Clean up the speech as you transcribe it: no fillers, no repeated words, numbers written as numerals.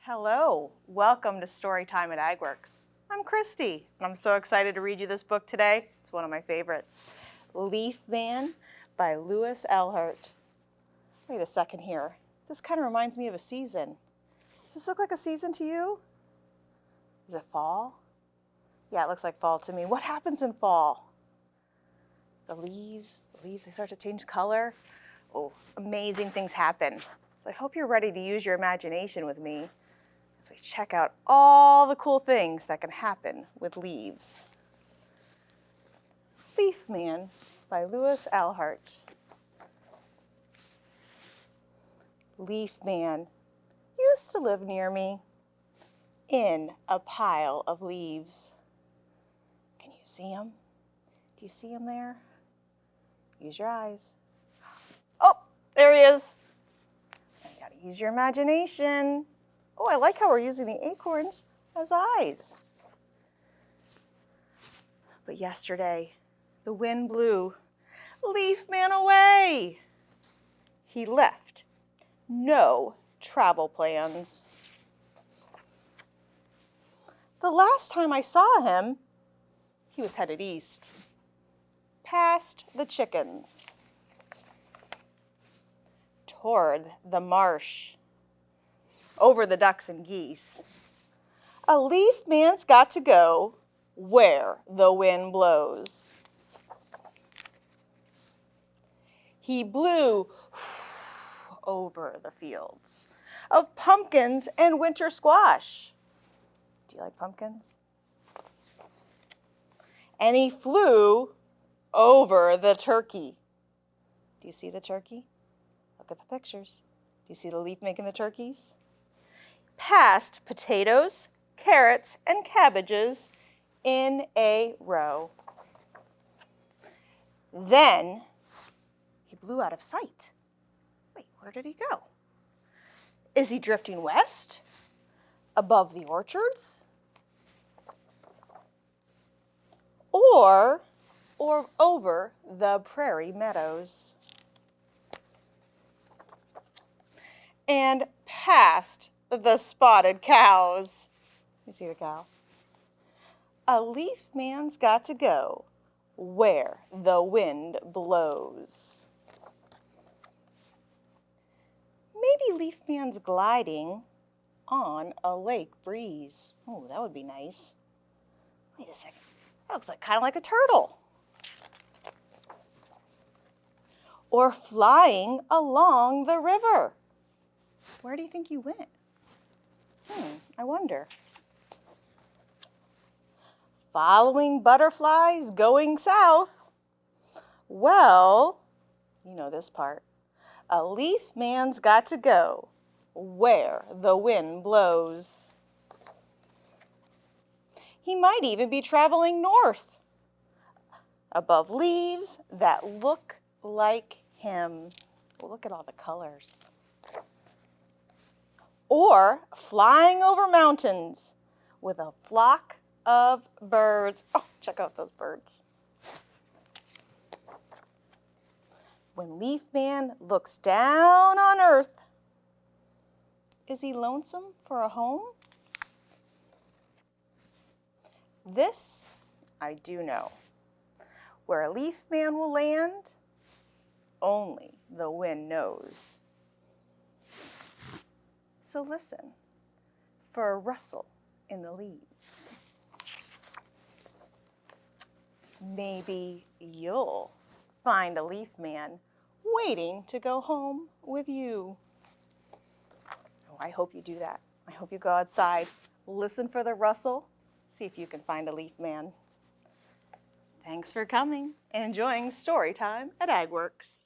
Hello, welcome to Storytime at AgWorks. I'm Christy, and I'm so excited to read you this book today. It's one of my favorites. Leaf Man by Lois Ehlert. Wait a second here. This kind of reminds me of a season. Does this look like a season to you? Is it fall? Yeah, it looks like fall to me. What happens in fall? The leaves, they start to change color. Oh, amazing things happen. So I hope you're ready to use your imagination with me as we check out all the cool things that can happen with leaves. Leaf Man by Lois Ehlert. Leaf Man used to live near me in a pile of leaves. Can you see him? Do you see him there? Use your eyes. Oh, there he is. You gotta use your imagination. Oh, I like how we're using the acorns as eyes. But yesterday, the wind blew Leaf Man away. He left no travel plans. The last time I saw him, he was headed east, past the chickens, toward the marsh, over the ducks and geese. A leaf man's got to go where the wind blows. He blew over the fields of pumpkins and winter squash. Do you like pumpkins? And he flew over the turkey. Do you see the turkey? Look at the pictures. Do you see the leaf making the turkeys? Past potatoes, carrots, and cabbages in a row. Then he blew out of sight. Wait, where did he go? Is he drifting west, above the orchards? Or over the prairie meadows? And past the spotted cows. You see the cow? A leaf man's got to go where the wind blows. Maybe Leaf Man's gliding on a lake breeze. Oh, that would be nice. Wait a second. That looks like kind of like a turtle. Or flying along the river. Where do you think you went? I wonder. Following butterflies going south. Well, you know this part. A leaf man's got to go where the wind blows. He might even be traveling north, above leaves that look like him. Look at all the colors. Or flying over mountains with a flock of birds. Oh, check out those birds. When Leaf Man looks down on earth, is he lonesome for a home? This I do know. Where a leaf man will land, only the wind knows. So listen for a rustle in the leaves. Maybe you'll find a leaf man waiting to go home with you. Oh, I hope you do that. I hope you go outside, listen for the rustle, see if you can find a leaf man. Thanks for coming and enjoying Storytime at AgWorks.